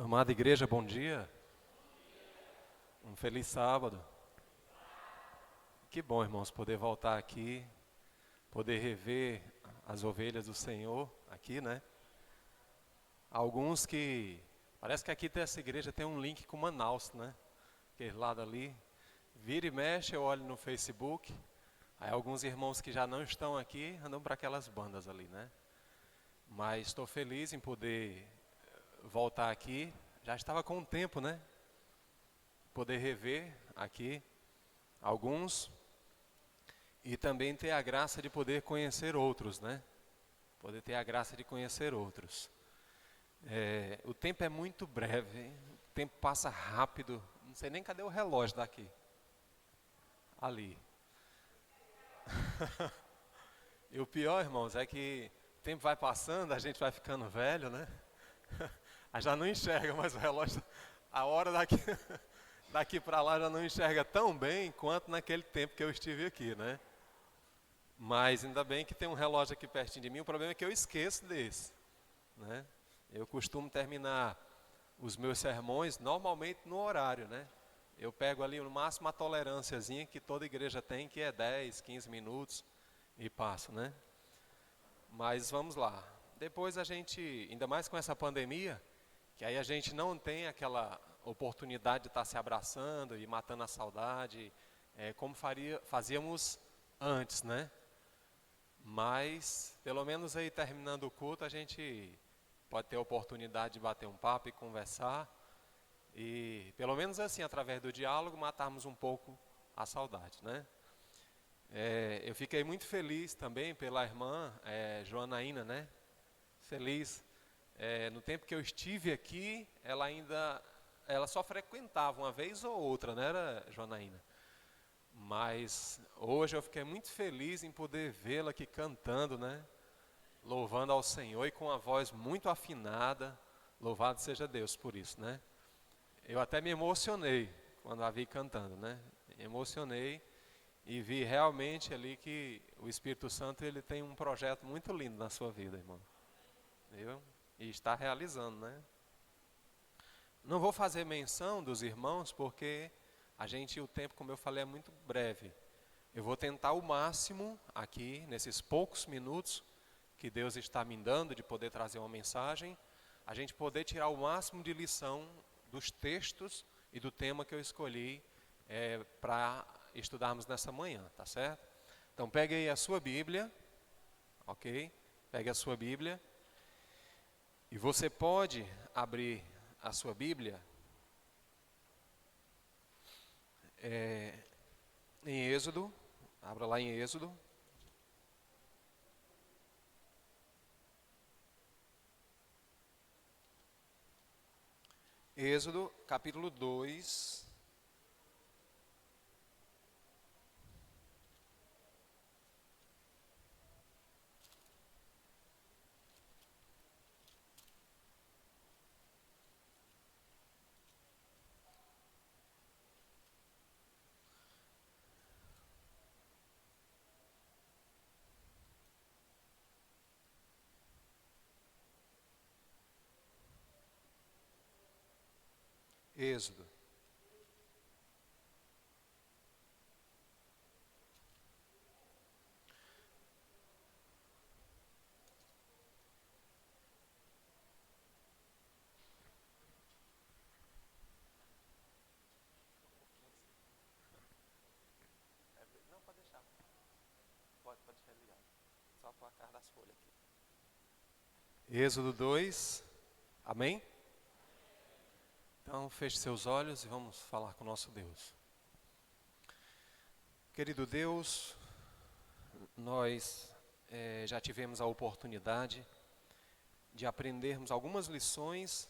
Amada igreja, bom dia. Um feliz sábado. Que bom, irmãos, poder voltar aqui, poder rever as ovelhas do Senhor aqui, né? Alguns que... Parece que aqui dessa igreja tem um link com Manaus, né? Aquele lado ali. Vira e mexe, eu olho no Facebook. Aí alguns irmãos que já não estão aqui andam para aquelas bandas ali, né? Mas estou feliz em poder voltar aqui. Já estava com o tempo, né? Poder rever aqui alguns e também ter a graça de poder conhecer outros, né? Poder ter a graça de conhecer outros. O tempo é muito breve, hein? O tempo passa rápido. Não sei nem cadê o relógio daqui. Ali. E o pior, irmãos, é que o tempo vai passando, a gente vai ficando velho, né? Aí já não enxerga mais o relógio. A hora daqui para lá já não enxerga tão bem quanto naquele tempo que eu estive aqui, né? Mas ainda bem que tem um relógio aqui pertinho de mim. O problema é que eu esqueço desse, né? Eu costumo terminar os meus sermões normalmente no horário, né? Eu pego ali no máximo a tolerânciazinha que toda igreja tem, que é 10, 15 minutos e passo, né? Mas vamos lá. Depois a gente, ainda mais com essa pandemia, que aí a gente não tem aquela oportunidade de estar se abraçando e matando a saudade, como fazíamos antes, né? Mas, pelo menos aí terminando o culto, a gente pode ter a oportunidade de bater um papo e conversar. E, pelo menos assim, através do diálogo, matarmos um pouco a saudade, né? Eu fiquei muito feliz também pela irmã Joanaína, né? Feliz. No tempo que eu estive aqui, ela só frequentava uma vez ou outra, né, Joanaína? Mas hoje eu fiquei muito feliz em poder vê-la aqui cantando, né? Louvando ao Senhor e com a voz muito afinada. Louvado seja Deus por isso, né? Eu até me emocionei quando a vi cantando, né? Me emocionei e vi realmente ali que o Espírito Santo ele tem um projeto muito lindo na sua vida, irmão. Viu? E está realizando, né? Não vou fazer menção dos irmãos porque o tempo, como eu falei, é muito breve. Eu vou tentar o máximo aqui, nesses poucos minutos que Deus está me dando de poder trazer uma mensagem, a gente poder tirar o máximo de lição dos textos e do tema que eu escolhi para estudarmos nessa manhã, tá certo? Então pegue aí a sua Bíblia, ok? Pegue a sua Bíblia e você pode abrir a sua Bíblia em Êxodo, abra lá em Êxodo. Êxodo, capítulo 2. Êxodo. Não, pode deixar. Pode deixar ligado. Só pôr a cara das folhas aqui. Êxodo 2. Amém? Então feche seus olhos e vamos falar com o nosso Deus. Querido Deus, nós já tivemos a oportunidade de aprendermos algumas lições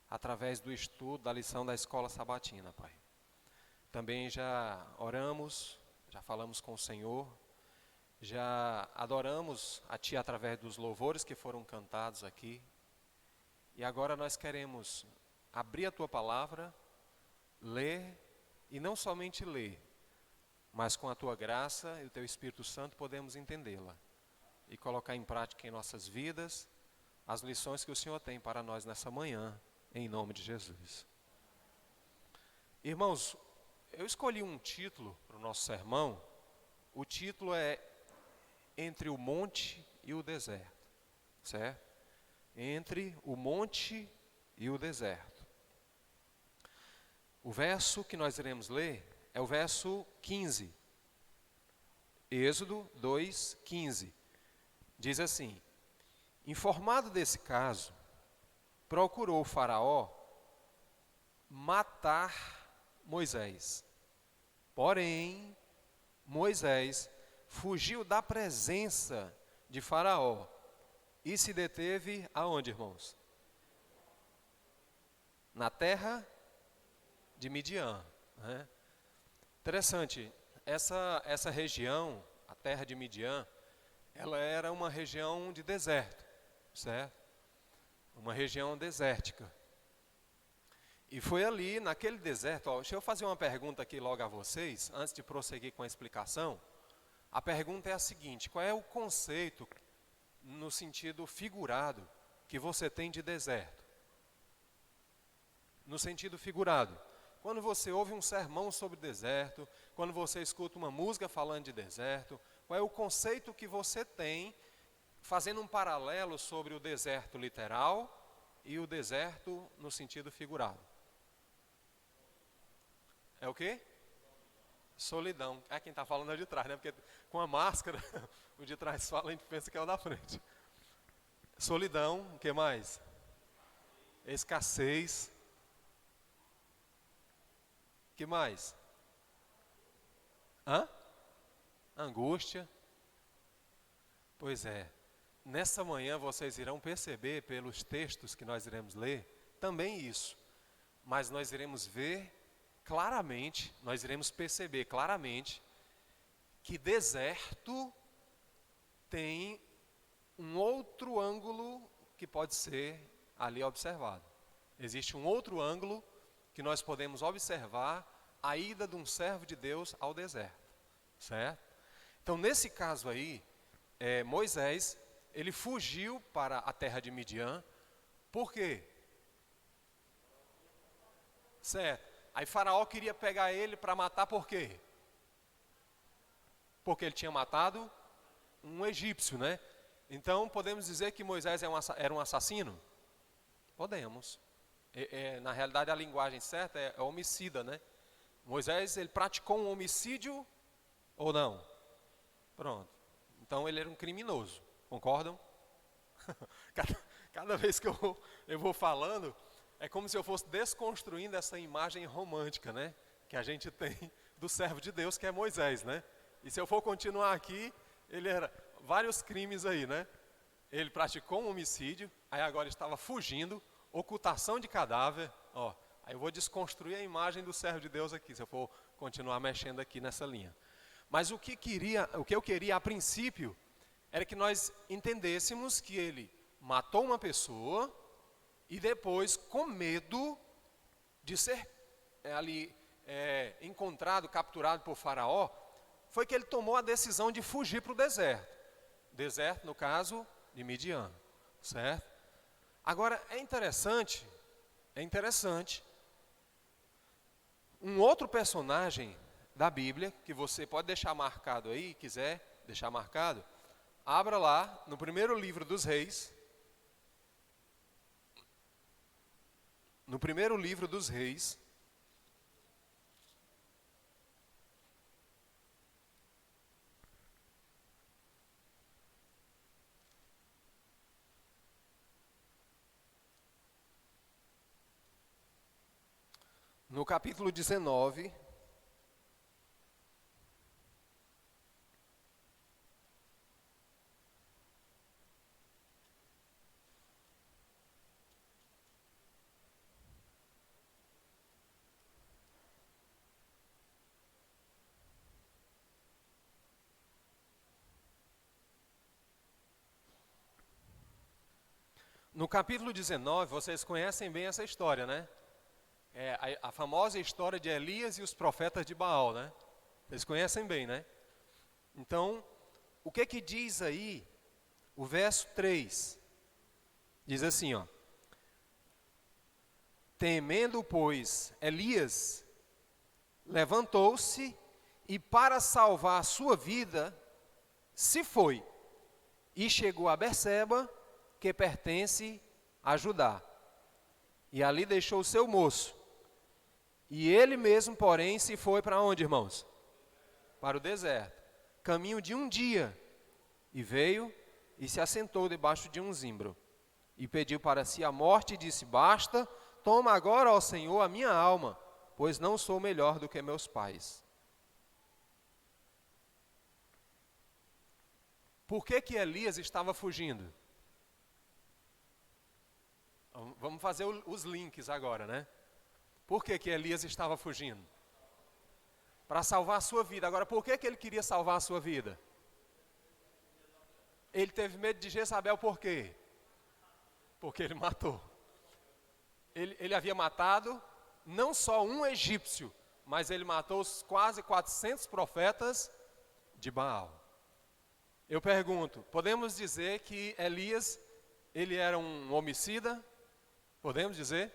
através do estudo da lição da escola sabatina, Pai. Também já oramos, já falamos com o Senhor, já adoramos a Ti através dos louvores que foram cantados aqui. E agora nós queremos abrir a Tua palavra, ler e não somente ler, mas com a Tua graça e o Teu Espírito Santo podemos entendê-la e colocar em prática em nossas vidas as lições que o Senhor tem para nós nessa manhã, em nome de Jesus. Irmãos, eu escolhi um título para o nosso sermão. O título é Entre o Monte e o Deserto, certo? Entre o monte e o deserto. O verso que nós iremos ler é o verso 15. Êxodo 2:15. Diz assim: informado desse caso, procurou o Faraó matar Moisés. Porém, Moisés fugiu da presença de Faraó e se deteve aonde, irmãos? Na terra de Midian. Né? Interessante, essa região, a terra de Midian, ela era uma região de deserto, certo? Uma região desértica. E foi ali, naquele deserto, deixa eu fazer uma pergunta aqui logo a vocês, antes de prosseguir com a explicação. A pergunta é a seguinte: qual é o conceito, no sentido figurado, que você tem de deserto? No sentido figurado. Quando você ouve um sermão sobre deserto, quando você escuta uma música falando de deserto, qual é o conceito que você tem, fazendo um paralelo sobre o deserto literal e o deserto no sentido figurado? É o quê? Solidão. É quem está falando é o de trás, né? Porque com a máscara, o de trás fala, a gente pensa que é o da frente. Solidão, o que mais? Escassez. O que mais? Angústia. Pois é. Nessa manhã vocês irão perceber pelos textos que nós iremos ler, também isso. Mas nós iremos ver claramente, nós iremos perceber claramente que deserto tem um outro ângulo que pode ser ali observado. Existe um outro ângulo que nós podemos observar a ida de um servo de Deus ao deserto, certo? Então, nesse caso aí, Moisés, ele fugiu para a terra de Midian. Por quê? Certo. Aí Faraó queria pegar ele para matar por quê? Porque ele tinha matado um egípcio, né? Então, podemos dizer que Moisés era um assassino? Podemos. Na realidade, a linguagem certa é homicida, né? Moisés, ele praticou um homicídio ou não? Pronto. Então, ele era um criminoso. Concordam? Cada vez que eu vou falando, é como se eu fosse desconstruindo essa imagem romântica, né? Que a gente tem do servo de Deus, que é Moisés, né? E se eu for continuar aqui, ele era vários crimes aí, né? Ele praticou um homicídio, aí agora estava fugindo, ocultação de cadáver, ó. Aí eu vou desconstruir a imagem do servo de Deus aqui, se eu for continuar mexendo aqui nessa linha. Mas o que eu queria a princípio, era que nós entendêssemos que ele matou uma pessoa e depois, com medo de ser encontrado, capturado por Faraó, foi que ele tomou a decisão de fugir para o deserto. Deserto, no caso, de Midian, certo? Agora, é interessante, um outro personagem da Bíblia, que você pode deixar marcado aí, quiser deixar marcado, abra lá no primeiro livro dos Reis. No primeiro livro dos Reis, no capítulo 19, no capítulo 19, vocês conhecem bem essa história, né? É a famosa história de Elias e os profetas de Baal, né? Vocês conhecem bem, né? Então, o que diz aí o verso 3? Diz assim, ó: Temendo, pois, Elias levantou-se e, para salvar a sua vida, se foi e chegou a Berseba, que pertence a Judá. E ali deixou o seu moço. E ele mesmo, porém, se foi para onde, irmãos? Para o deserto. Caminho de um dia. E veio e se assentou debaixo de um zimbro. E pediu para si a morte e disse: basta, toma agora, ó Senhor, a minha alma, pois não sou melhor do que meus pais. Por que que Elias estava fugindo? Vamos fazer os links agora, né? Por que que Elias estava fugindo? Para salvar a sua vida. Agora, por que que ele queria salvar a sua vida? Ele teve medo de Jezabel por quê? Porque ele matou. Ele havia matado não só um egípcio, mas ele matou os quase 400 profetas de Baal. Eu pergunto, podemos dizer que Elias, ele era um homicida? Podemos dizer?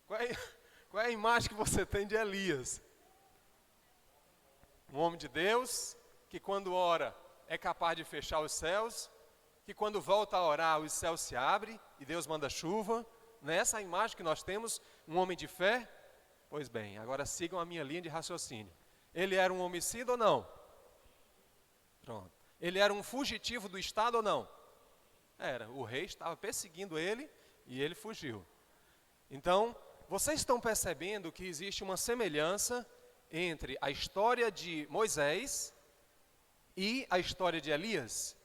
Qual é a imagem que você tem de Elias? Um homem de Deus, que quando ora é capaz de fechar os céus, que quando volta a orar os céus se abrem e Deus manda chuva. Nessa imagem que nós temos, um homem de fé? Pois bem, agora sigam a minha linha de raciocínio. Ele era um homicida ou não? Pronto. Ele era um fugitivo do Estado ou não? Era. O rei estava perseguindo ele e ele fugiu. Então, vocês estão percebendo que existe uma semelhança entre a história de Moisés e a história de Elias?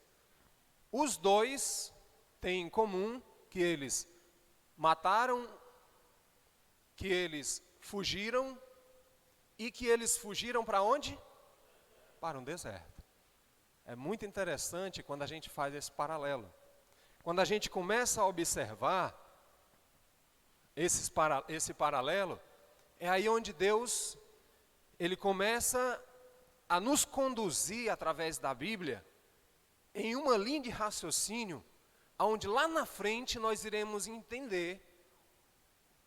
Os dois têm em comum que eles mataram, que eles fugiram e que eles fugiram para onde? Para um deserto. É muito interessante quando a gente faz esse paralelo. Quando a gente começa a observar esse paralelo, é aí onde Deus, ele começa a nos conduzir através da Bíblia em uma linha de raciocínio, onde lá na frente nós iremos entender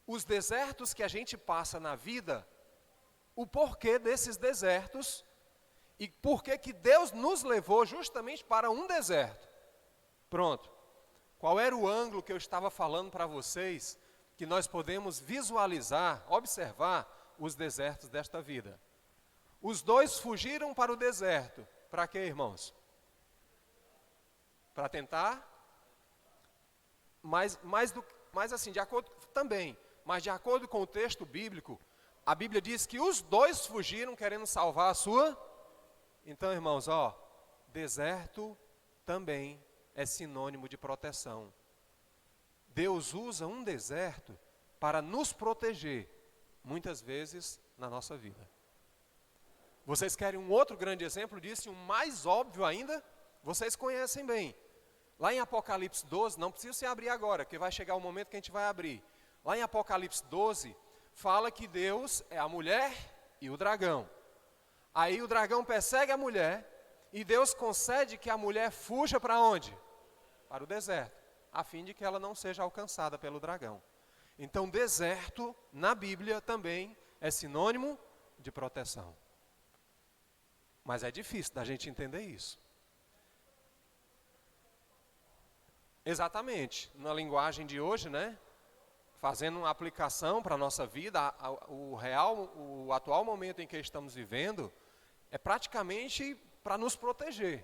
os desertos que a gente passa na vida, o porquê desses desertos e porquê que Deus nos levou justamente para um deserto. Pronto. Qual era o ângulo que eu estava falando para vocês, que nós podemos visualizar, observar os desertos desta vida? Os dois fugiram para o deserto. Para quê, irmãos? Para tentar, mas assim, de acordo também, mas de acordo com o texto bíblico, a Bíblia diz que os dois fugiram querendo salvar a sua. Então, irmãos, deserto também é sinônimo de proteção. Deus usa um deserto para nos proteger, muitas vezes na nossa vida. Vocês querem um outro grande exemplo disso, e um mais óbvio ainda? Vocês conhecem bem. Lá em Apocalipse 12, não precisa se abrir agora, porque vai chegar o momento que a gente vai abrir. Lá em Apocalipse 12, fala que Deus é a mulher e o dragão. Aí o dragão persegue a mulher, e Deus concede que a mulher fuja para onde? Para o deserto, a fim de que ela não seja alcançada pelo dragão. Então, deserto, na Bíblia, também é sinônimo de proteção. Mas é difícil da gente entender isso. Exatamente, na linguagem de hoje, né? Fazendo uma aplicação para a nossa vida, o atual momento em que estamos vivendo, é praticamente para nos proteger.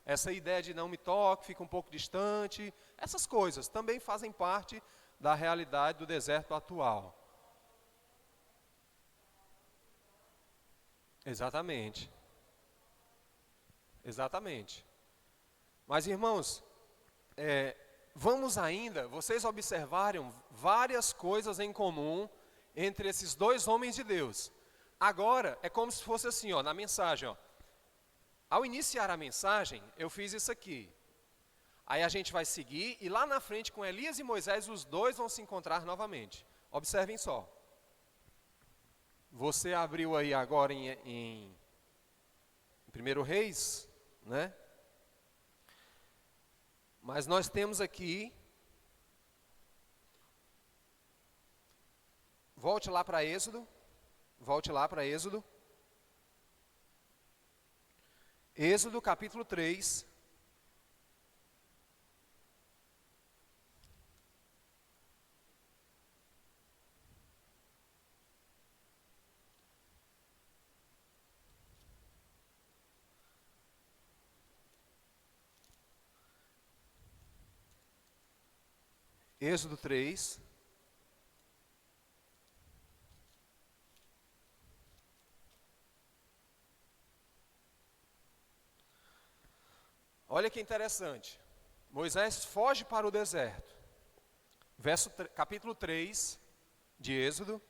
Essa ideia de não me toque, fica um pouco distante, essas coisas também fazem parte da realidade do deserto atual. Exatamente. Exatamente. Mas, irmãos, vocês observaram várias coisas em comum entre esses dois homens de Deus. Agora, é como se fosse assim, na mensagem, Ao iniciar a mensagem, eu fiz isso aqui. Aí a gente vai seguir, e lá na frente, com Elias e Moisés, os dois vão se encontrar novamente. Observem só. Você abriu aí agora em 1 Reis, né? Mas nós temos aqui Volte lá para Êxodo. Volte lá para Êxodo. Êxodo capítulo 3. Êxodo 3. Olha que interessante. Moisés foge para o deserto. Capítulo 3 de Êxodo,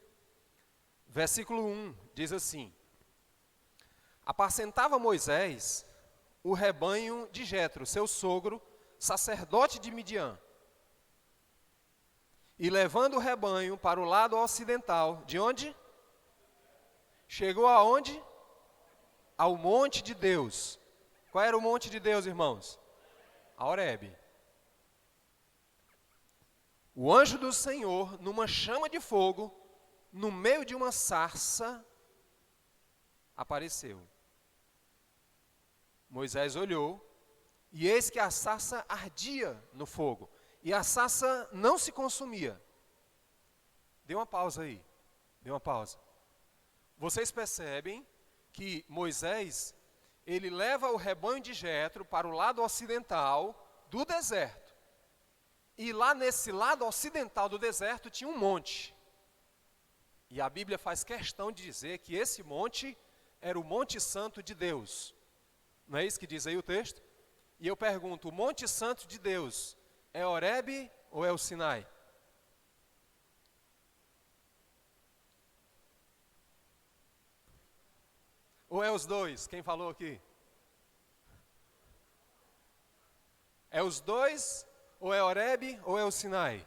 versículo 1, diz assim: Apacentava Moisés o rebanho de Jetro, seu sogro, sacerdote de Midian. E levando o rebanho para o lado ocidental, de onde? Chegou aonde? Ao monte de Deus. Qual era o monte de Deus, irmãos? A Horebe. O anjo do Senhor, numa chama de fogo, no meio de uma sarça, apareceu. Moisés olhou, e eis que a sarça ardia no fogo, e a sarça não se consumia. Dê uma pausa aí, dê uma pausa. Vocês percebem que Moisés, ele leva o rebanho de Jetro para o lado ocidental do deserto. E lá nesse lado ocidental do deserto tinha um monte. E a Bíblia faz questão de dizer que esse monte era o Monte Santo de Deus. Não é isso que diz aí o texto? E eu pergunto, o Monte Santo de Deus é Horebe ou é o Sinai? Ou é os dois? Quem falou aqui? É os dois? Ou é Horebe ou é o Sinai?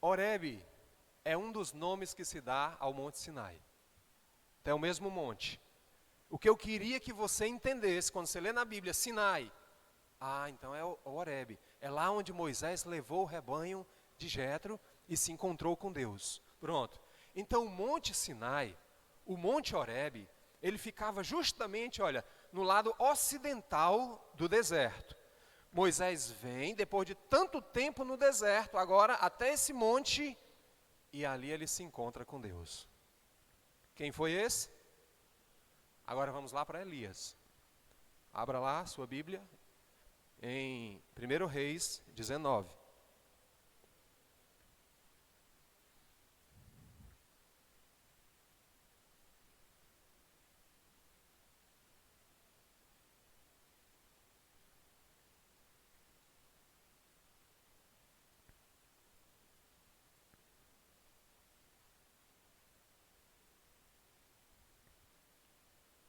Horebe é um dos nomes que se dá ao Monte Sinai. É o mesmo monte. O que eu queria que você entendesse, quando você lê na Bíblia Sinai, então é o Horebe. É lá onde Moisés levou o rebanho de Jetro e se encontrou com Deus. Pronto. Então o Monte Sinai, o Monte Horebe, ele ficava justamente, olha, no lado ocidental do deserto. Moisés vem, depois de tanto tempo no deserto, agora até esse monte, e ali ele se encontra com Deus. Quem foi esse? Agora vamos lá para Elias. Abra lá a sua Bíblia, em 1 Reis 19.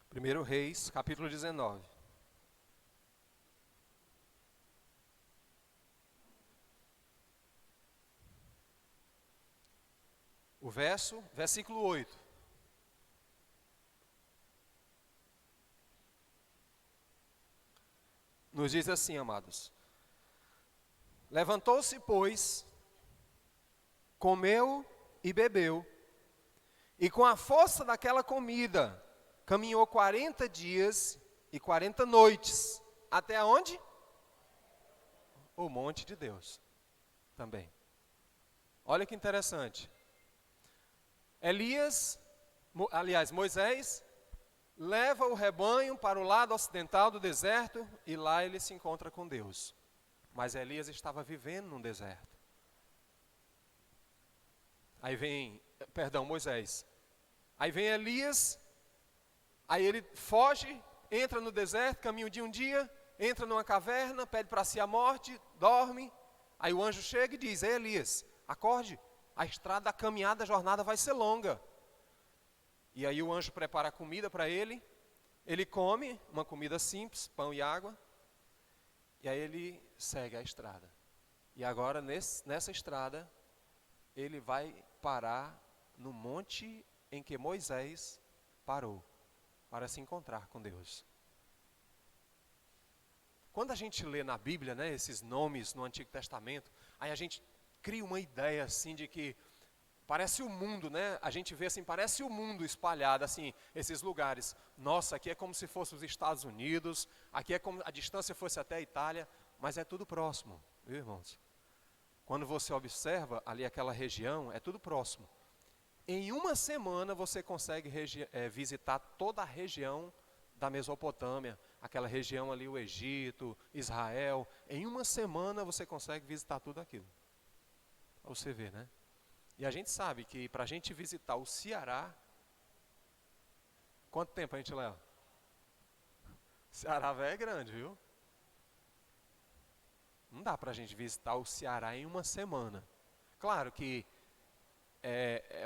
Primeiro Reis, capítulo 19. O versículo 8. Nos diz assim, amados: Levantou-se, pois, comeu e bebeu, e com a força daquela comida, caminhou 40 dias e 40 noites. Até onde? O monte de Deus. Também. Olha que interessante. Moisés leva o rebanho para o lado ocidental do deserto e lá ele se encontra com Deus. Mas Elias estava vivendo num deserto. Moisés. Aí vem Elias, aí ele foge, entra no deserto, caminho de um dia, entra numa caverna, pede para si a morte, dorme. Aí o anjo chega e diz: Ei, Elias, acorde, a estrada, a caminhada, a jornada vai ser longa. E aí o anjo prepara a comida para ele come uma comida simples, pão e água, e aí ele segue a estrada. E agora nessa estrada, ele vai parar no monte em que Moisés parou, para se encontrar com Deus. quando a gente lê na Bíblia, né, esses nomes no Antigo Testamento, aí a gente cria uma ideia assim de que parece o mundo, né? A gente vê assim, parece o mundo espalhado, assim, esses lugares. Nossa, aqui é como se fosse os Estados Unidos, aqui é como a distância fosse até a Itália, mas é tudo próximo, viu, irmãos? Quando você observa ali aquela região, é tudo próximo. Em uma semana você consegue visitar toda a região da Mesopotâmia, aquela região ali, o Egito, Israel. Em uma semana você consegue visitar tudo aquilo. Pra você ver, né? E a gente sabe que para a gente visitar o Ceará, quanto tempo a gente leva? Ceará velho é grande, viu? Não dá para a gente visitar o Ceará em uma semana. Claro que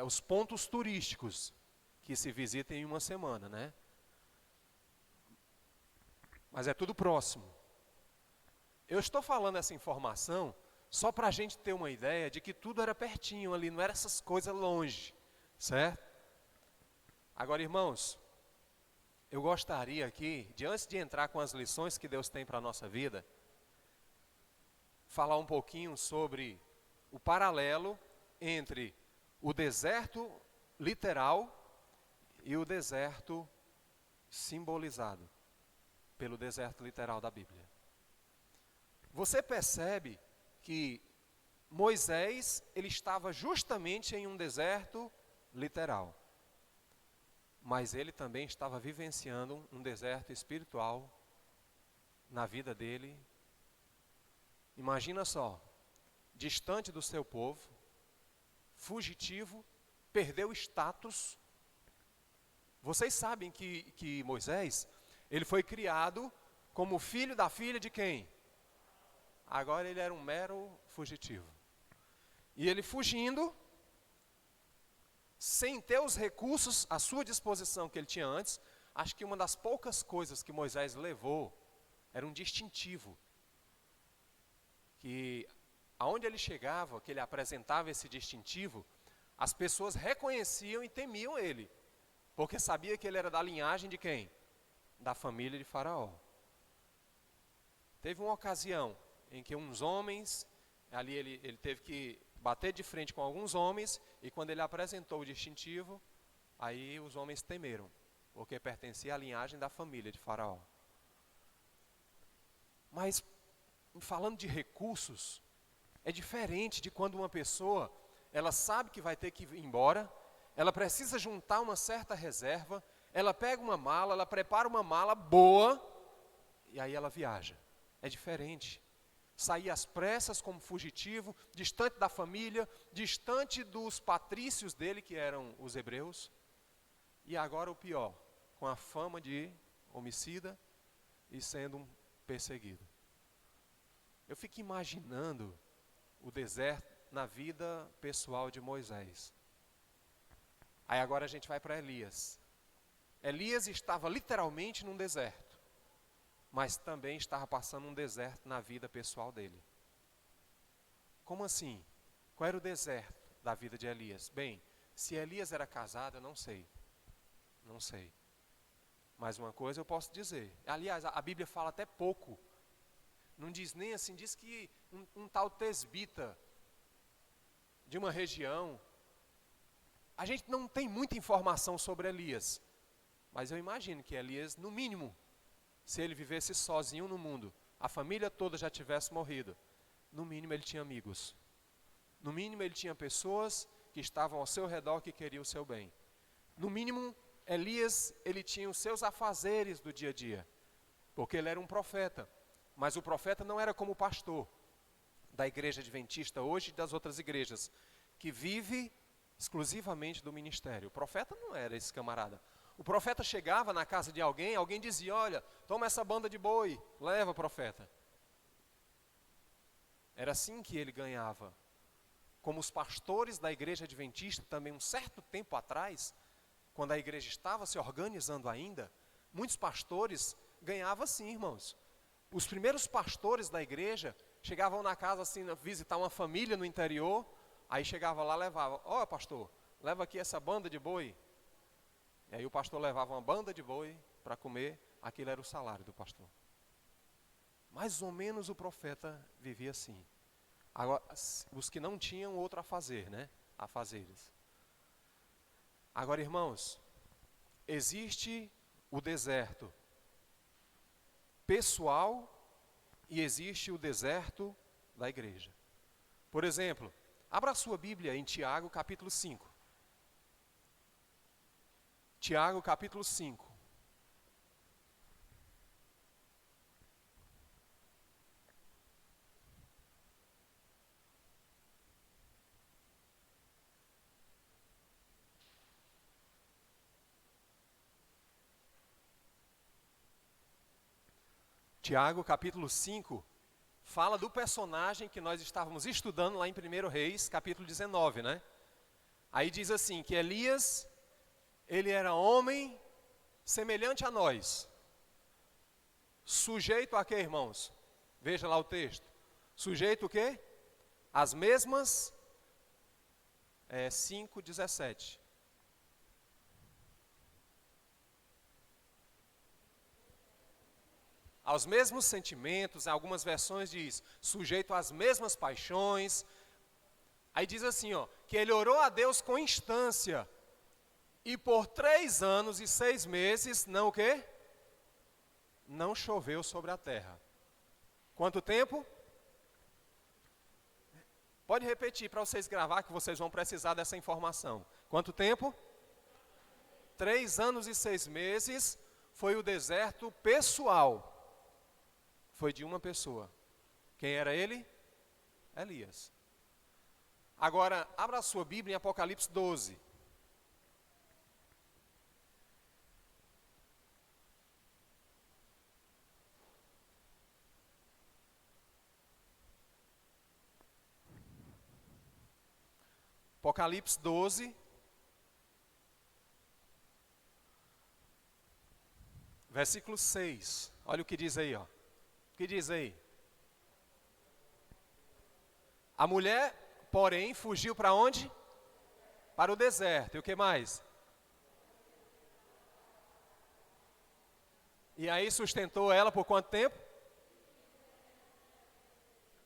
os pontos turísticos que se visitam em uma semana, né? Mas é tudo próximo. Eu estou falando essa informação só para a gente ter uma ideia de que tudo era pertinho ali, não era essas coisas longe, certo? Agora, irmãos, eu gostaria aqui, antes de entrar com as lições que Deus tem para a nossa vida, falar um pouquinho sobre o paralelo entre o deserto literal e o deserto simbolizado pelo deserto literal da Bíblia. Você percebe que Moisés, ele estava justamente em um deserto literal, mas ele também estava vivenciando um deserto espiritual na vida dele. Imagina só, distante do seu povo, fugitivo, perdeu status. Vocês sabem que Moisés, ele foi criado como filho da filha de quem? Agora ele era um mero fugitivo. E ele fugindo, sem ter os recursos à sua disposição que ele tinha antes, acho que uma das poucas coisas que Moisés levou era um distintivo. Que aonde ele chegava, que ele apresentava esse distintivo, as pessoas reconheciam e temiam ele, porque sabia que ele era da linhagem de quem? Da família de Faraó. Teve uma ocasião em que uns homens, ali ele teve que bater de frente com alguns homens, e quando ele apresentou o distintivo, aí os homens temeram, porque pertencia à linhagem da família de Faraó. Mas, falando de recursos, é diferente de quando uma pessoa, ela sabe que vai ter que ir embora, ela precisa juntar uma certa reserva, ela pega uma mala, ela prepara uma mala boa, e aí ela viaja. É diferente. Sair às pressas como fugitivo, distante da família, distante dos patrícios dele, que eram os hebreus. E agora o pior, com a fama de homicida e sendo um perseguido. Eu fico imaginando o deserto na vida pessoal de Moisés. Aí agora a gente vai para Elias. Elias estava literalmente num deserto, mas também estava passando um deserto na vida pessoal dele. Como assim? Qual era o deserto da vida de Elias? Bem, se Elias era casado, eu não sei. Não sei. Mas uma coisa eu posso dizer. Aliás, a Bíblia fala até pouco. Não diz nem assim, diz que um tal tesbita de uma região. A gente não tem muita informação sobre Elias. Mas eu imagino que Elias, no mínimo, se ele vivesse sozinho no mundo, a família toda já tivesse morrido, no mínimo ele tinha amigos. No mínimo ele tinha pessoas que estavam ao seu redor que queriam o seu bem. No mínimo, Elias, ele tinha os seus afazeres do dia a dia, porque ele era um profeta. Mas o profeta não era como o pastor da igreja adventista hoje e das outras igrejas, que vive exclusivamente do ministério. O profeta não era esse camarada. O profeta chegava na casa de alguém, alguém dizia, olha, toma essa banda de boi, leva, profeta. Era assim que ele ganhava. Como os pastores da igreja adventista, também um certo tempo atrás, quando a igreja estava se organizando ainda, muitos pastores ganhavam assim, irmãos. Os primeiros pastores da igreja chegavam na casa assim, visitar uma família no interior, aí chegava lá, levava, ó pastor, leva aqui essa banda de boi. E aí o pastor levava uma banda de boi para comer, aquilo era o salário do pastor. Mais ou menos o profeta vivia assim. Agora, os que não tinham outro a fazer, né? A fazeres. Agora, irmãos, existe o deserto pessoal e existe o deserto da igreja. Por exemplo, abra a sua Bíblia em Tiago, capítulo 5. Tiago, capítulo 5. Tiago, capítulo 5, fala do personagem que nós estávamos estudando lá em 1 Reis, capítulo 19, né? Aí diz assim, que Elias, ele era homem semelhante a nós. Sujeito a quê, irmãos? Veja lá o texto. Sujeito o quê? As mesmas, 5:17. Aos mesmos sentimentos, em algumas versões diz, sujeito às mesmas paixões. Aí diz assim, ó, que ele orou a Deus com instância, e por 3 anos e 6 meses, não o quê? Não choveu sobre a terra. Quanto tempo? Pode repetir para vocês gravar, que vocês vão precisar dessa informação. Quanto tempo? 3 anos e 6 meses foi o deserto pessoal. Foi de uma pessoa. Quem era ele? Elias. Agora, abra a sua Bíblia em Apocalipse 12. Apocalipse 12. Versículo 6. Olha o que diz aí, ó. O que diz aí? A mulher, porém, fugiu para onde? Para o deserto. E o que mais? E aí sustentou ela por quanto tempo?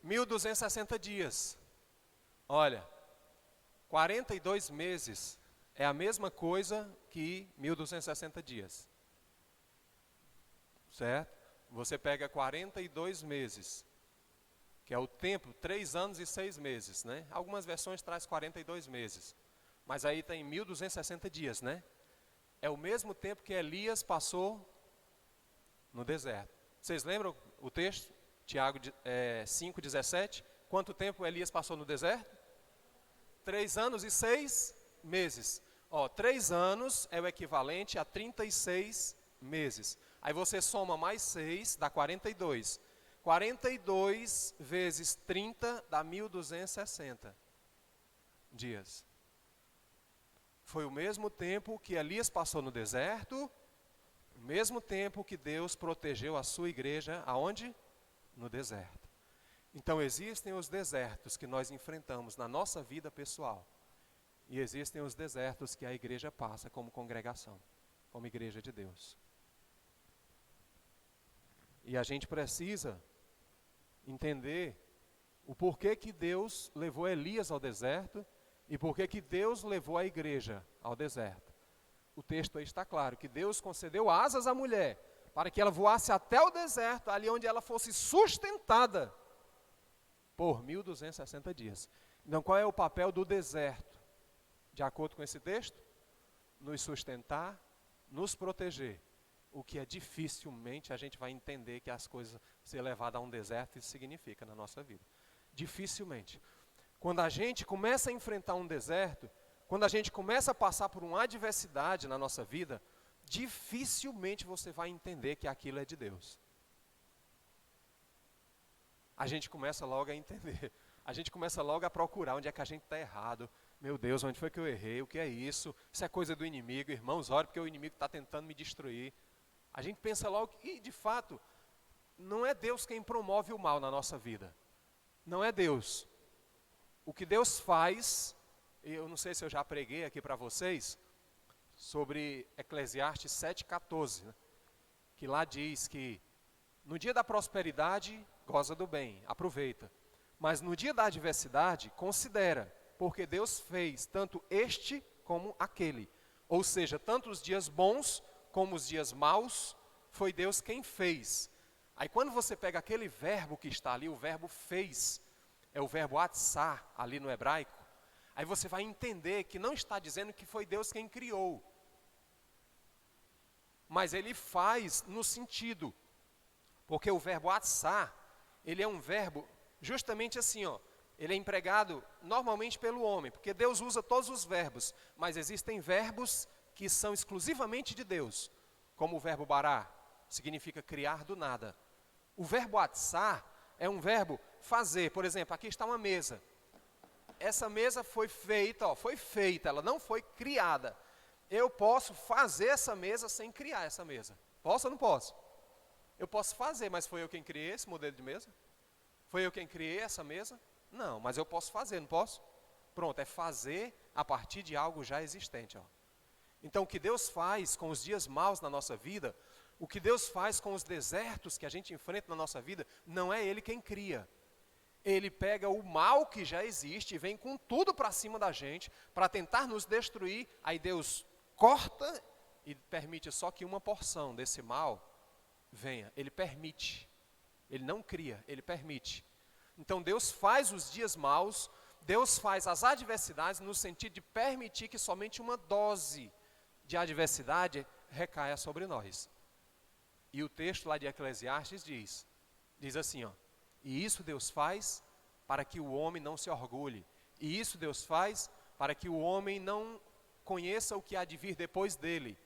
1260 dias. Olha, 42 meses é a mesma coisa que 1260 dias. Certo? Você pega 42 meses, que é o tempo, 3 anos e 6 meses, né? Algumas versões traz 42 meses, mas aí tem 1260 dias, né? É o mesmo tempo que Elias passou no deserto. Vocês lembram o texto? Tiago 5:17. Quanto tempo Elias passou no deserto? 3 anos e 6 meses. 3 anos é o equivalente a 36 meses. Aí você soma mais 6, dá 42. 42 vezes 30 dá 1260 dias. Foi o mesmo tempo que Elias passou no deserto, o mesmo tempo que Deus protegeu a sua igreja, aonde? No deserto. Então existem os desertos que nós enfrentamos na nossa vida pessoal. E existem os desertos que a igreja passa como congregação, como igreja de Deus. E a gente precisa entender o porquê que Deus levou Elias ao deserto e porquê que Deus levou a igreja ao deserto. O texto aí está claro, que Deus concedeu asas à mulher, para que ela voasse até o deserto, ali onde ela fosse sustentada por 1260 dias. Então qual é o papel do deserto? De acordo com esse texto? Nos sustentar, nos proteger. O que é dificilmente a gente vai entender que as coisas ser levadas a um deserto, isso significa na nossa vida. Dificilmente. Quando a gente começa a enfrentar um deserto, quando a gente começa a passar por uma adversidade na nossa vida, dificilmente você vai entender que aquilo é de Deus. A gente começa logo a entender. A gente começa logo a procurar onde é que a gente está errado. Meu Deus, onde foi que eu errei? O que é isso? Isso é coisa do inimigo. Irmãos, ore porque o inimigo está tentando me destruir. A gente pensa logo que, de fato, não é Deus quem promove o mal na nossa vida. Não é Deus. O que Deus faz, eu não sei se eu já preguei aqui para vocês, sobre Eclesiastes 7,14, né? Que lá diz que No dia da prosperidade, goza do bem, aproveita. Mas no dia da adversidade, considera, porque Deus fez tanto este como aquele. Ou seja, tanto os dias bons como os dias maus, foi Deus quem fez. Aí quando você pega aquele verbo que está ali, o verbo fez, é o verbo atzar, ali no hebraico, aí você vai entender que não está dizendo que foi Deus quem criou. Mas ele faz no sentido, porque o verbo atzar, ele é um verbo justamente assim, ó, ele é empregado normalmente pelo homem, porque Deus usa todos os verbos, mas existem verbos que são exclusivamente de Deus, como o verbo bará, significa criar do nada. O verbo atzar é um verbo fazer. Por exemplo, aqui está uma mesa. Essa mesa foi feita, ela não foi criada. Eu posso fazer essa mesa sem criar essa mesa. Posso ou não posso? Eu posso fazer, mas foi eu quem criei esse modelo de mesa? Foi eu quem criei essa mesa? Não, mas eu posso fazer, não posso? Pronto, é fazer a partir de algo já existente. Ó. Então, o que Deus faz com os dias maus na nossa vida, o que Deus faz com os desertos que a gente enfrenta na nossa vida, não é Ele quem cria. Ele pega o mal que já existe e vem com tudo para cima da gente, para tentar nos destruir. Aí Deus corta e permite só que uma porção desse mal venha. Ele permite. Ele não cria, Ele permite. Então Deus faz os dias maus, Deus faz as adversidades no sentido de permitir que somente uma dose de adversidade recaia sobre nós. E o texto lá de Eclesiastes diz assim, ó, e isso Deus faz para que o homem não se orgulhe, e isso Deus faz para que o homem não conheça o que há de vir depois dele.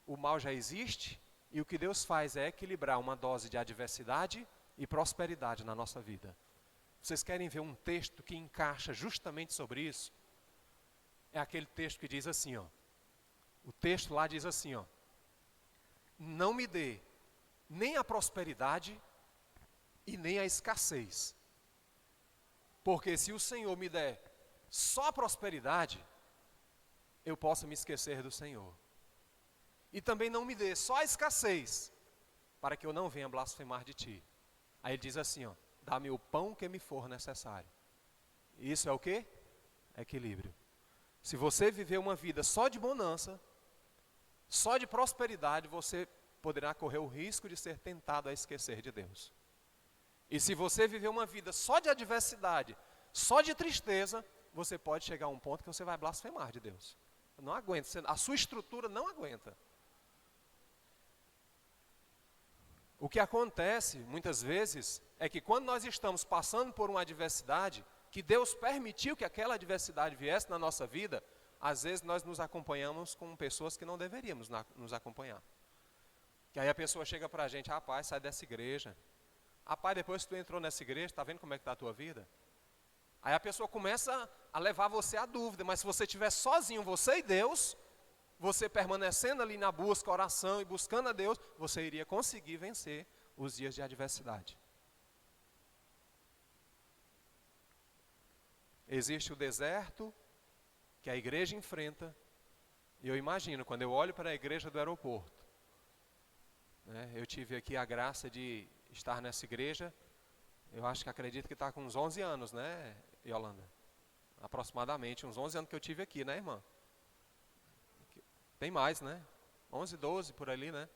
O mal já existe, e o que Deus faz é equilibrar uma dose de adversidade e prosperidade na nossa vida. Vocês querem ver um texto que encaixa justamente sobre isso? É aquele texto que diz assim, ó, o texto lá diz assim, ó, não me dê nem a prosperidade e nem a escassez. Porque se o Senhor me der só a prosperidade, eu posso me esquecer do Senhor. E também não me dê só a escassez, para que eu não venha blasfemar de ti. Aí ele diz assim, ó, dá-me o pão que me for necessário. Isso é o quê? Equilíbrio. Se você viver uma vida só de bonança, só de prosperidade, você poderá correr o risco de ser tentado a esquecer de Deus. E se você viver uma vida só de adversidade, só de tristeza, você pode chegar a um ponto que você vai blasfemar de Deus. Não aguenta, a sua estrutura não aguenta. O que acontece, muitas vezes, é que quando nós estamos passando por uma adversidade, que Deus permitiu que aquela adversidade viesse na nossa vida, às vezes nós nos acompanhamos com pessoas que não deveríamos nos acompanhar. Que aí a pessoa chega para a gente, rapaz, sai dessa igreja. Rapaz, depois que tu entrou nessa igreja, está vendo como é que está a tua vida? Aí a pessoa começa a levar você à dúvida, mas se você estiver sozinho, você e Deus, você permanecendo ali na busca, oração e buscando a Deus, você iria conseguir vencer os dias de adversidade. Existe o deserto que a igreja enfrenta, e eu imagino, quando eu olho para a igreja do aeroporto, né, eu tive aqui a graça de estar nessa igreja, eu acho que acredito que está com uns 11 anos, né, Yolanda? Aproximadamente, uns 11 anos que eu tive aqui, né, irmã? Tem mais, né? 11, 12 por ali, né?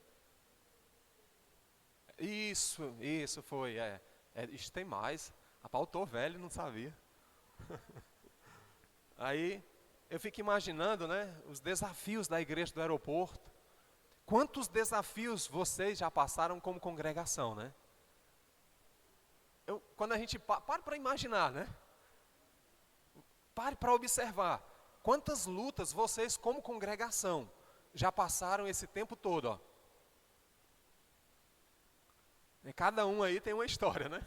Isso foi, isso tem mais. Rapaz, eu tô velho, não sabia. Aí, eu fico imaginando, né, os desafios da igreja do aeroporto. Quantos desafios vocês já passaram como congregação, né? Quando a gente para imaginar, né? Pare para observar. Quantas lutas vocês como congregação já passaram esse tempo todo, ó. E cada um aí tem uma história, né?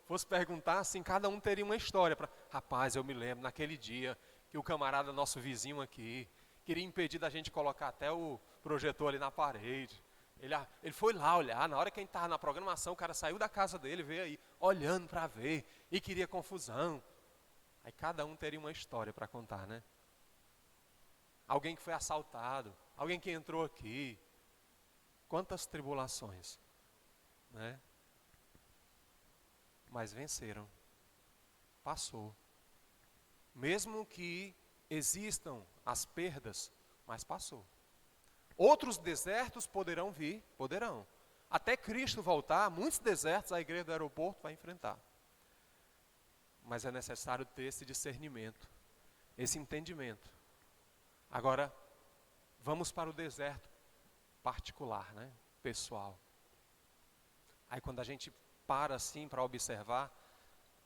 Fosse perguntar assim, cada um teria uma história. Rapaz, eu me lembro naquele dia que o camarada, nosso vizinho aqui, queria impedir da gente colocar até o projetor ali na parede. Ele foi lá olhar, na hora que a gente estava na programação, o cara saiu da casa dele, veio aí, olhando para ver, e queria confusão. Aí cada um teria uma história para contar, né? Alguém que foi assaltado, alguém que entrou aqui. quantas tribulações, né? Mas venceram. Passou. Mesmo que existam as perdas, mas passou. Outros desertos poderão vir, poderão. Até Cristo voltar, muitos desertos a igreja do aeroporto vai enfrentar. Mas é necessário ter esse discernimento, esse entendimento. Agora, vamos para o deserto particular, né? Pessoal. Aí quando a gente para assim para observar,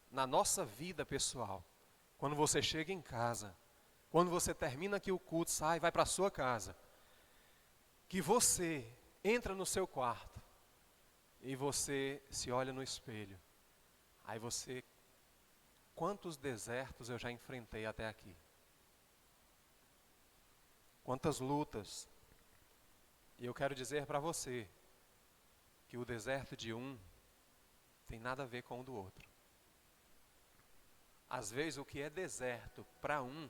na nossa vida pessoal, quando você chega em casa, quando você termina aqui o culto, sai, vai para a sua casa, que você entra no seu quarto e você se olha no espelho, aí você, quantos desertos eu já enfrentei até aqui? Quantas lutas? E eu quero dizer para você que o deserto de um tem nada a ver com o do outro. Às vezes o que é deserto para um,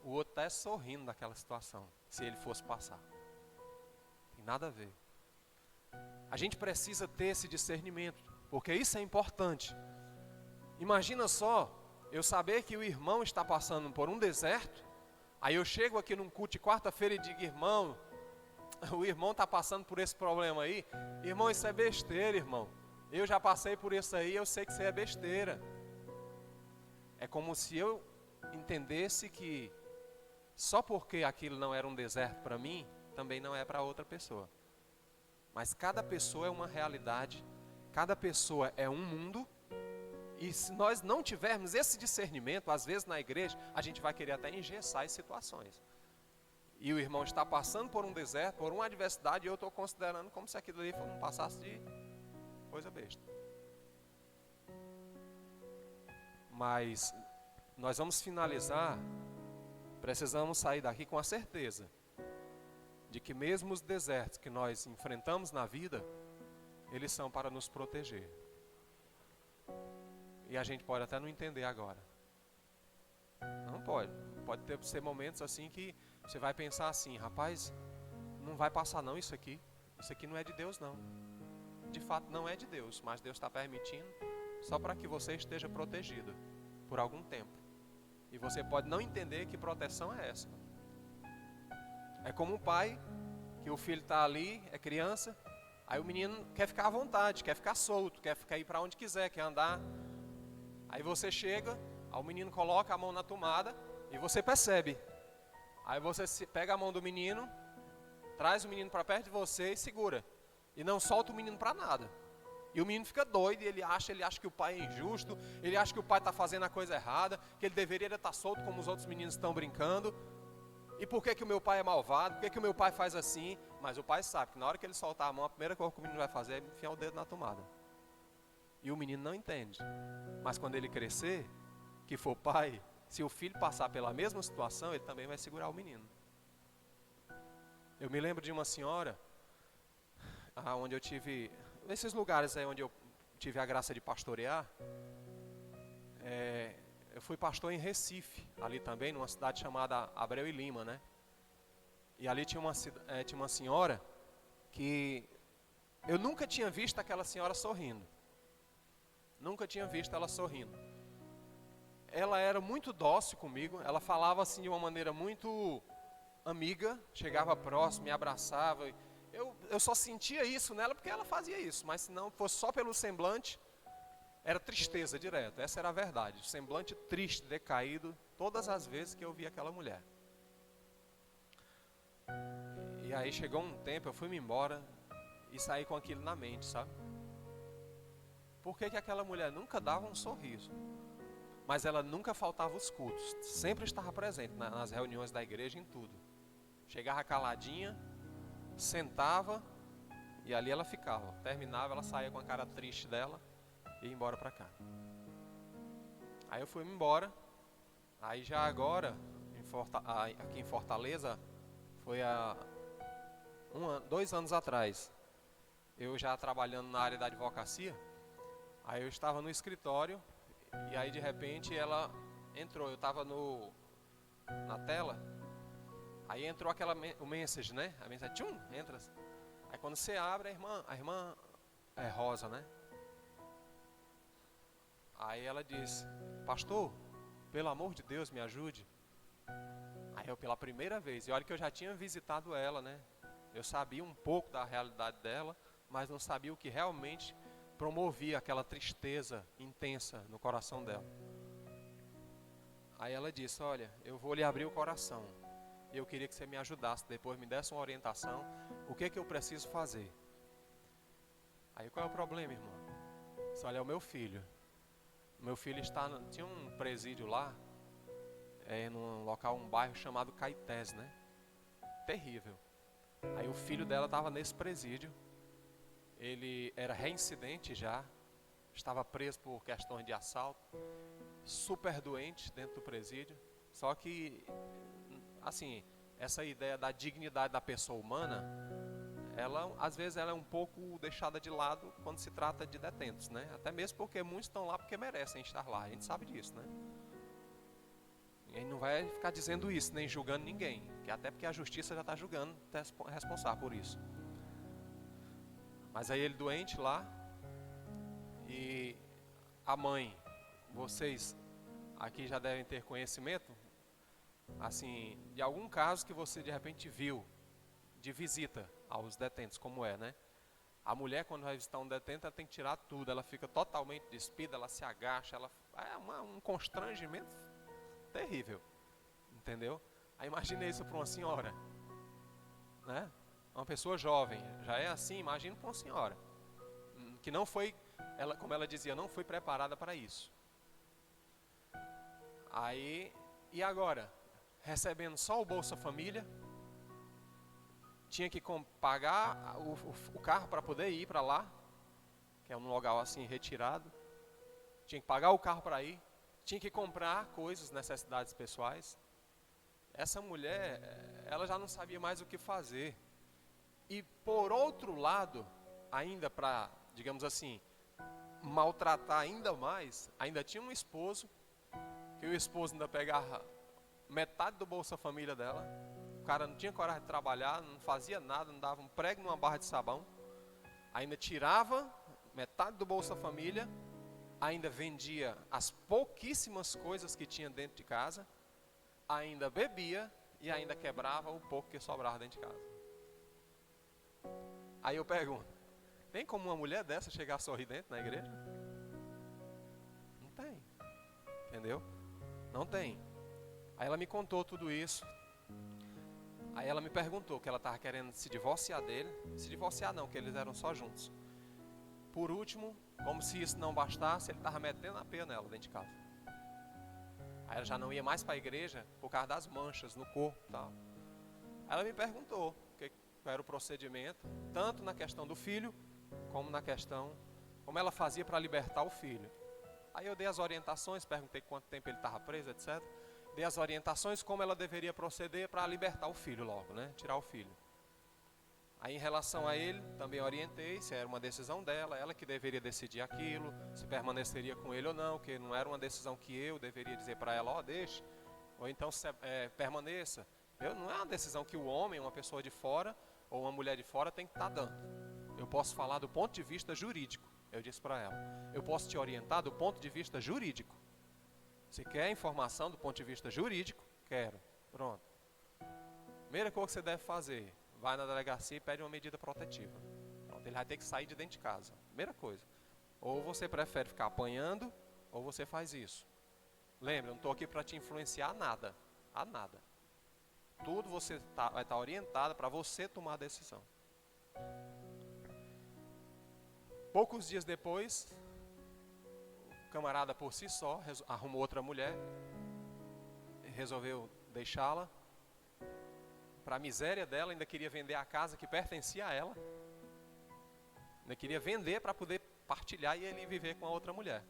o outro está sorrindo daquela situação, se ele fosse passar. Tem nada a ver. A gente precisa ter esse discernimento, porque isso é importante. Imagina só, eu saber que o irmão está passando por um deserto, aí eu chego aqui num culto de quarta-feira e digo, irmão, o irmão está passando por esse problema aí. Irmão, isso é besteira, irmão. Eu já passei por isso aí, eu sei que isso é besteira. É como se eu entendesse que só porque aquilo não era um deserto para mim, também não é para outra pessoa. Mas cada pessoa é uma realidade, cada pessoa é um mundo, e se nós não tivermos esse discernimento, às vezes na igreja, a gente vai querer até engessar as situações. E o irmão está passando por um deserto, por uma adversidade, e eu estou considerando como se aquilo ali não passasse de coisa besta. Mas nós vamos finalizar, precisamos sair daqui com a certeza de que mesmo os desertos que nós enfrentamos na vida, eles são para nos proteger. E a gente pode até não entender agora. Não pode. Pode ser momentos assim que você vai pensar assim, rapaz, não vai passar não isso aqui não é de Deus não. De fato não é de Deus, mas Deus está permitindo só para que você esteja protegido por algum tempo. E você pode não entender que proteção é essa. É como um pai, que o filho está ali, é criança, aí o menino quer ficar à vontade, quer ficar solto, quer ir para onde quiser, quer andar. Aí você chega, aí o menino coloca a mão na tomada e você percebe. Aí você pega a mão do menino, traz o menino para perto de você e segura. E não solta o menino para nada. E o menino fica doido, e ele acha que o pai é injusto, ele acha que o pai está fazendo a coisa errada, que ele deveria estar solto como os outros meninos estão brincando. E por que o meu pai é malvado? Por que o meu pai faz assim? Mas o pai sabe que na hora que ele soltar a mão, a primeira coisa que o menino vai fazer é enfiar o dedo na tomada. E o menino não entende. Mas quando ele crescer, que for pai, se o filho passar pela mesma situação, ele também vai segurar o menino. Eu me lembro de uma senhora, onde eu tive, nesses lugares aí onde eu tive a graça de pastorear, eu fui pastor em Recife, ali também, numa cidade chamada Abreu e Lima, né? E ali tinha uma senhora que eu nunca tinha visto aquela senhora sorrindo. Nunca tinha visto ela sorrindo. Ela era muito dócil comigo, ela falava assim de uma maneira muito amiga, chegava próximo, me abraçava. Eu só sentia isso nela porque ela fazia isso, mas se não fosse só pelo semblante, era tristeza direto, essa era a verdade. Semblante triste, decaído, todas as vezes que eu via aquela mulher. E aí chegou um tempo, eu fui-me embora e saí com aquilo na mente, sabe? Por que aquela mulher nunca dava um sorriso? Mas ela nunca faltava os cultos, sempre estava presente nas reuniões da igreja, em tudo. Chegava caladinha, sentava e ali ela ficava. Terminava, ela saía com a cara triste dela e ia embora para cá. Aí eu fui embora. Aí já agora, aqui em Fortaleza, foi há 2 anos atrás, eu já trabalhando na área da advocacia. Aí eu estava no escritório e aí de repente ela entrou. Eu estava na tela. Aí entrou o message, né? A mensagem, entra. Aí quando você abre, a irmã é rosa, né? Aí ela disse: pastor, pelo amor de Deus, me ajude. Aí eu, pela primeira vez, e olha que eu já tinha visitado ela, né? Eu sabia um pouco da realidade dela, mas não sabia o que realmente promovia aquela tristeza intensa no coração dela. Aí ela disse: olha, eu vou lhe abrir o coração. E eu queria que você me ajudasse, depois me desse uma orientação, o que eu preciso fazer. Aí qual é o problema, irmão? Disse: olha, é o meu filho. O meu filho tinha um presídio lá, num local, um bairro chamado Caetés, né? Terrível. Aí o filho dela estava nesse presídio. Ele era reincidente já, estava preso por questões de assalto, super doente dentro do presídio. Só que, assim, essa ideia da dignidade da pessoa humana, às vezes ela é um pouco deixada de lado quando se trata de detentos, né? Até mesmo porque muitos estão lá porque merecem estar lá, a gente sabe disso, né? E a gente não vai ficar dizendo isso, nem julgando ninguém, até porque a justiça já está julgando, é responsável por isso. Mas aí ele doente lá, e a mãe, vocês aqui já devem ter conhecimento, assim, de algum caso que você de repente viu, de visita aos detentos, como é, né? A mulher, quando vai visitar um detento, ela tem que tirar tudo, ela fica totalmente despida, ela se agacha, um constrangimento terrível, entendeu? Aí imagine isso para uma senhora, né? Uma pessoa jovem, já é assim, imagina para uma senhora, que não foi, como ela dizia, não foi preparada para isso. Aí, e agora? Recebendo só o Bolsa Família, tinha que pagar o carro para poder ir para lá, que é um lugar assim retirado, tinha que pagar o carro para ir, tinha que comprar coisas, necessidades pessoais. Essa mulher, ela já não sabia mais o que fazer. E por outro lado, ainda para, digamos assim, maltratar ainda mais, ainda tinha um esposo, que o esposo ainda pegava metade do Bolsa Família dela. O cara não tinha coragem de trabalhar, não fazia nada, não dava um prego numa barra de sabão. Ainda tirava metade do Bolsa Família, ainda vendia as pouquíssimas coisas que tinha dentro de casa, ainda bebia e ainda quebrava o pouco que sobrava dentro de casa. Aí eu pergunto, tem como uma mulher dessa chegar sorridente na igreja? Não tem, entendeu? Não tem. Aí ela me contou tudo isso. Aí ela me perguntou que ela estava querendo se divorciar dele. Se divorciar não, que eles eram só juntos. Por último, como se isso não bastasse, ele estava metendo a pena nela dentro de casa. Aí ela já não ia mais para a igreja por causa das manchas no corpo e tal. Aí ela me perguntou qual era o procedimento, tanto na questão do filho, como na questão, como ela fazia para libertar o filho. Aí eu dei as orientações, perguntei quanto tempo ele estava preso, etc. Dei as orientações como ela deveria proceder para libertar o filho logo, né? Tirar o filho. Aí em relação a ele, também orientei se era uma decisão dela, ela que deveria decidir aquilo, se permaneceria com ele ou não, que não era uma decisão que eu deveria dizer para ela, ó, deixe, ou então permaneça. Não é uma decisão que o homem, uma pessoa de fora, ou uma mulher de fora tem que estar dando. Eu posso falar do ponto de vista jurídico, eu disse para ela. Eu posso te orientar do ponto de vista jurídico. Se quer informação do ponto de vista jurídico, quero. Pronto. Primeira coisa que você deve fazer, vai na delegacia e pede uma medida protetiva. Pronto, ele vai ter que sair de dentro de casa. Primeira coisa. Ou você prefere ficar apanhando, ou você faz isso. Lembra, eu não estou aqui para te influenciar a nada. A nada. Tudo vai estar orientado para você tomar a decisão. Poucos dias depois, o camarada por si só arrumou outra mulher, resolveu deixá-la. Para a miséria dela, ainda queria vender a casa que pertencia a ela. Ainda queria vender para poder partilhar e ele viver com a outra mulher.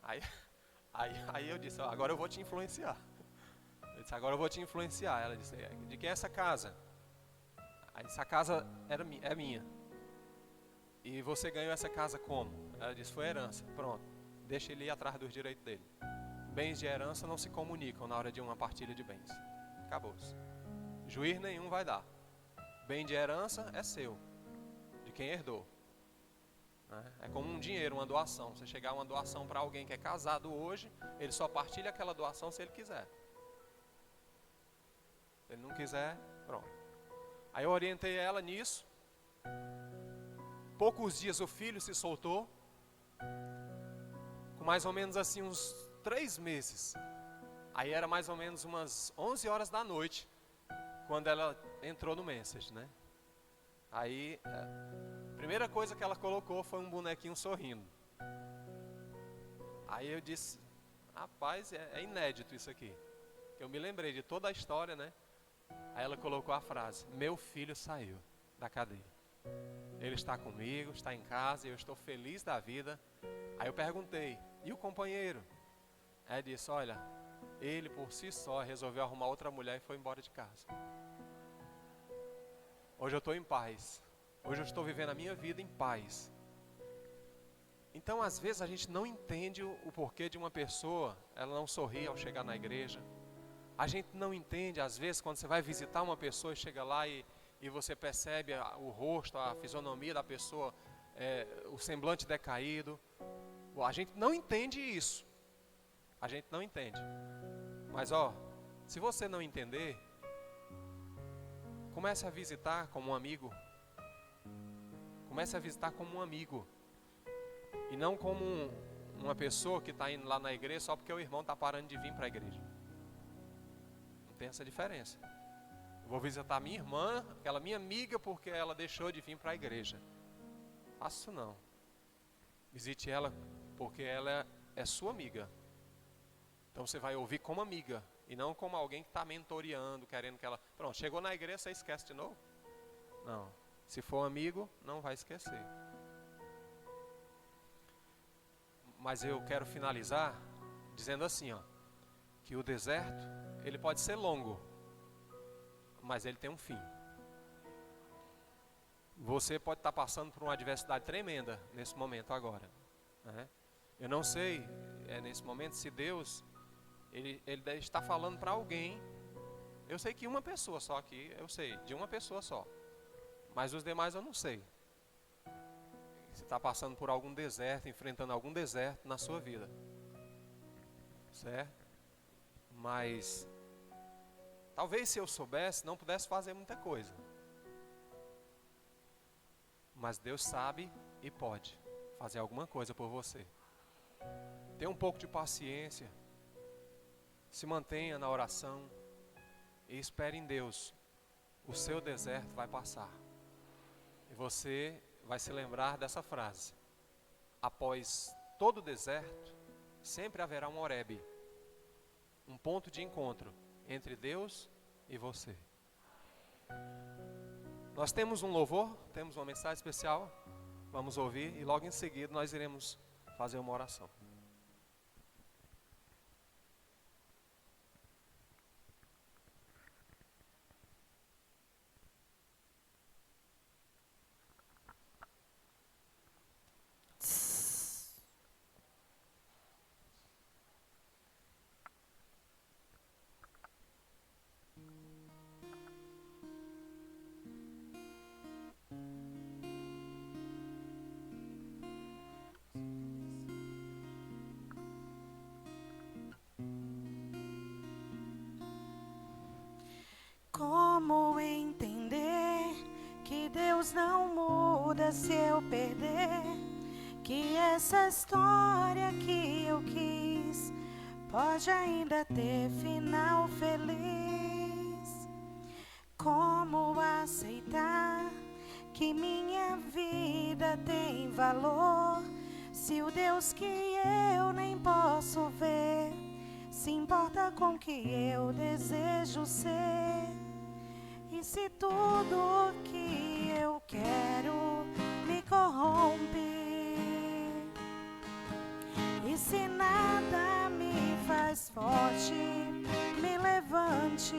Aí eu disse, agora eu vou te influenciar. Eu disse, agora eu vou te influenciar. Ela disse, de quem é essa casa? Aí disse, a casa é minha. E você ganhou essa casa como? Ela disse, foi herança. Pronto, deixa ele ir atrás dos direitos dele. Bens de herança não se comunicam na hora de uma partilha de bens. Acabou-se. Juiz nenhum vai dar. bem de herança é seu, de quem herdou. É como um dinheiro, uma doação. Você chegar uma doação para alguém que é casado hoje, ele só partilha aquela doação se ele quiser. Se ele não quiser, pronto. Aí eu orientei ela nisso. Poucos dias o filho se soltou. Com mais ou menos assim uns 3 meses. Aí era mais ou menos umas 11 horas da noite, quando ela entrou no Message, né? Aí, a primeira coisa que ela colocou foi um bonequinho sorrindo. Aí eu disse, rapaz, é inédito isso aqui. Eu me lembrei de toda a história, né? Aí ela colocou a frase, meu filho saiu da cadeia. Ele está comigo, está em casa e eu estou feliz da vida. Aí eu perguntei, e o companheiro? Aí disse, olha, ele por si só resolveu arrumar outra mulher e foi embora de casa. Hoje eu estou em paz. Hoje eu estou vivendo a minha vida em paz. Então, às vezes, a gente não entende o porquê de uma pessoa, ela não sorrir ao chegar na igreja. A gente não entende, às vezes, quando você vai visitar uma pessoa e chega lá e você percebe o rosto, a fisionomia da pessoa, o semblante decaído. A gente não entende isso. A gente não entende. Mas, se você não entender, comece a visitar como um amigo. Comece a visitar como um amigo. E não como uma pessoa que está indo lá na igreja só porque o irmão está parando de vir para a igreja. Não tem essa diferença. Eu vou visitar minha irmã, aquela minha amiga, porque ela deixou de vir para a igreja. Faça isso não. Visite ela porque ela é sua amiga. Então você vai ouvir como amiga. E não como alguém que está mentoreando, querendo que ela... Pronto, chegou na igreja, você esquece de novo? Não. Se for amigo, não vai esquecer. Mas eu quero finalizar dizendo assim, que o deserto, ele pode ser longo, mas ele tem um fim. Você pode estar passando por uma adversidade tremenda nesse momento agora. Né? Eu não sei, nesse momento, se Deus... Ele está falando para alguém. Eu sei que uma pessoa só aqui, eu sei, de uma pessoa só. Mas os demais eu não sei. Você está passando por algum deserto, enfrentando algum deserto na sua vida. Certo? Mas, talvez se eu soubesse, não pudesse fazer muita coisa. Mas Deus sabe e pode fazer alguma coisa por você. Tenha um pouco de paciência. Se mantenha na oração e espere em Deus. O seu deserto vai passar. E você vai se lembrar dessa frase. Após todo deserto, sempre haverá um Horebe. Um ponto de encontro entre Deus e você. Nós temos um louvor, temos uma mensagem especial. Vamos ouvir e logo em seguida nós iremos fazer uma oração. Como entender que Deus não muda se eu perder? Que essa história que eu quis pode ainda ter final feliz? Como aceitar que minha vida tem valor se o Deus que eu nem posso ver se importa com o que eu desejo ser? E se tudo que eu quero me corrompe? E se nada me faz forte, me levante?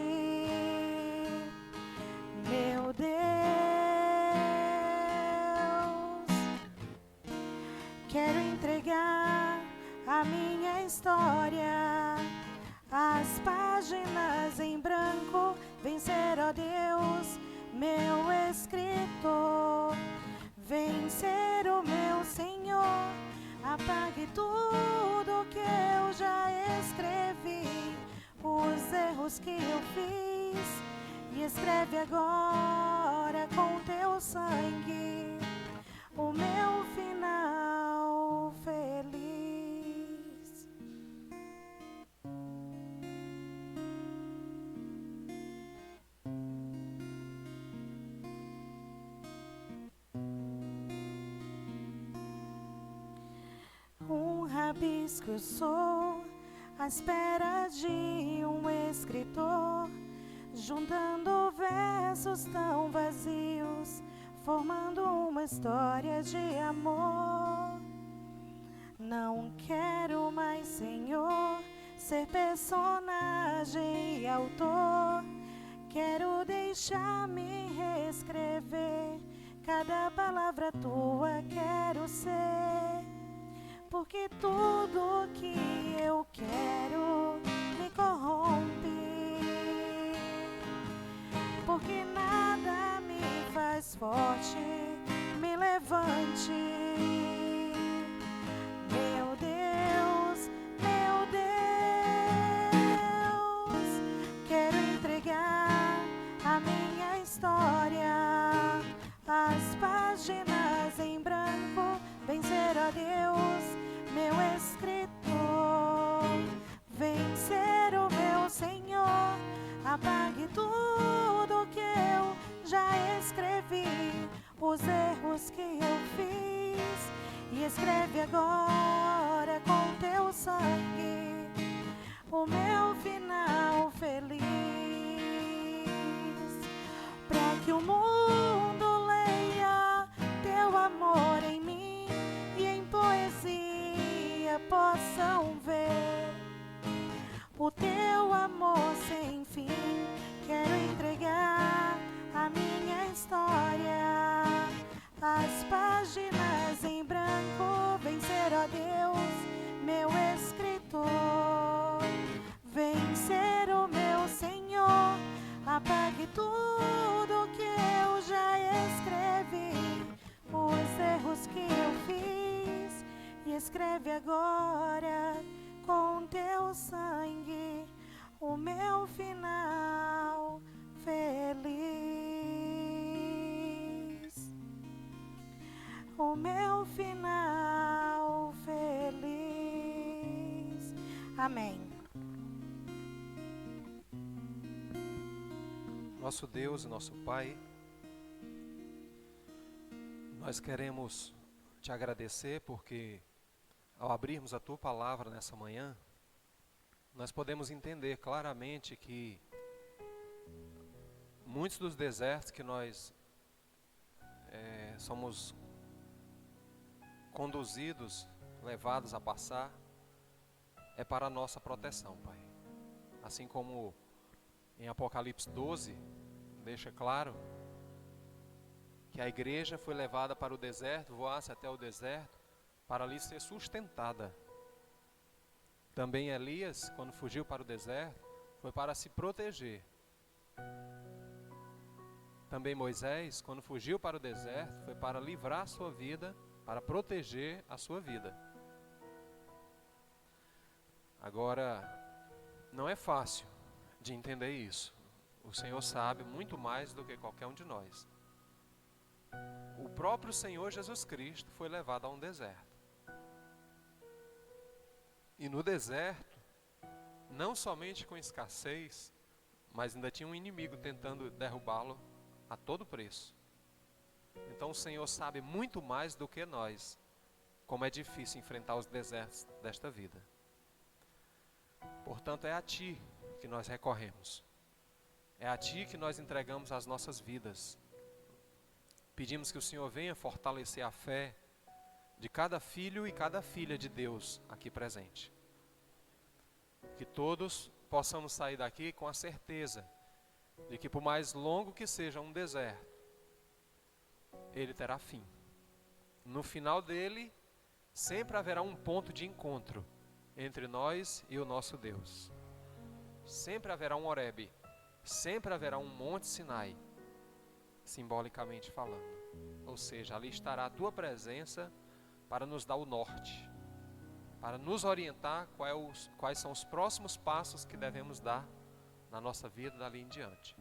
Meu Deus, quero entregar a minha história, as páginas em branco, vencer, ó Deus, meu escritor. Vem ser o meu Senhor, apague tudo que eu já escrevi, os erros que eu fiz, e escreve agora com teu sangue o meu final feliz. Um rabisco eu sou, à espera de um escritor, juntando versos tão vazios, formando uma história de amor. Não quero mais, Senhor, ser personagem e autor. Quero deixar-me reescrever cada palavra tua, quero ser. Porque tudo que eu quero me corrompe, porque nada me faz forte, me levante. Meu Deus, quero entregar a minha história, as páginas em branco, vencer a Deus, meu escritor. Vem ser o meu Senhor, apague tudo que eu já escrevi, os erros que eu fiz, e escreve agora com teu sangue o meu final feliz. Para que o mundo leia teu amor em mim e em poesia possam ver o teu amor sem fim. Quero entregar a minha história, as páginas em branco, vencer, ó Deus, meu escritor. Vem ser o meu Senhor, apague tudo que eu já escrevi, os erros que eu fiz, e escreve agora com teu sangue o meu final feliz. O meu final feliz. Amém. Nosso Deus e nosso Pai, nós queremos te agradecer porque ao abrirmos a Tua Palavra nessa manhã, nós podemos entender claramente que muitos dos desertos que nós somos conduzidos, levados a passar, é para a nossa proteção, Pai. Assim como em Apocalipse 12, deixa claro que a igreja foi levada para o deserto, voasse até o deserto, para ali ser sustentada. Também Elias, quando fugiu para o deserto, foi para se proteger. Também Moisés, quando fugiu para o deserto, foi para livrar a sua vida, para proteger a sua vida. Agora, não é fácil de entender isso. O Senhor sabe muito mais do que qualquer um de nós. O próprio Senhor Jesus Cristo foi levado a um deserto. E no deserto, não somente com escassez, mas ainda tinha um inimigo tentando derrubá-lo a todo preço. Então o Senhor sabe muito mais do que nós, como é difícil enfrentar os desertos desta vida. Portanto, é a Ti que nós recorremos. É a Ti que nós entregamos as nossas vidas. Pedimos que o Senhor venha fortalecer a fé de cada filho e cada filha de Deus aqui presente. Que todos possamos sair daqui com a certeza de que por mais longo que seja um deserto, ele terá fim. No final dele, sempre haverá um ponto de encontro entre nós e o nosso Deus. Sempre haverá um Horebe, sempre haverá um Monte Sinai. simbolicamente falando. Ou seja, ali estará a tua presença para nos dar o norte, para nos orientar quais são os próximos passos que devemos dar na nossa vida dali em diante.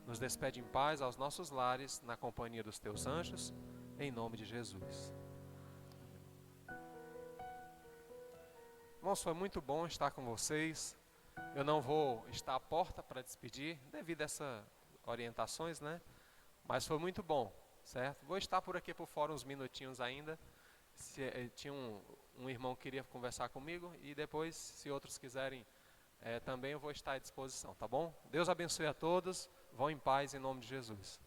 Nos despede em paz aos nossos lares, na companhia dos teus anjos, em nome de Jesus. Irmãos, foi muito bom estar com vocês. Eu não vou estar à porta para despedir, devido a essas orientações, né? Mas foi muito bom, certo? Vou estar por aqui por fora uns minutinhos ainda. Tinha um irmão que queria conversar comigo, e depois, se outros quiserem, também eu vou estar à disposição, tá bom? Deus abençoe a todos, vão em paz em nome de Jesus.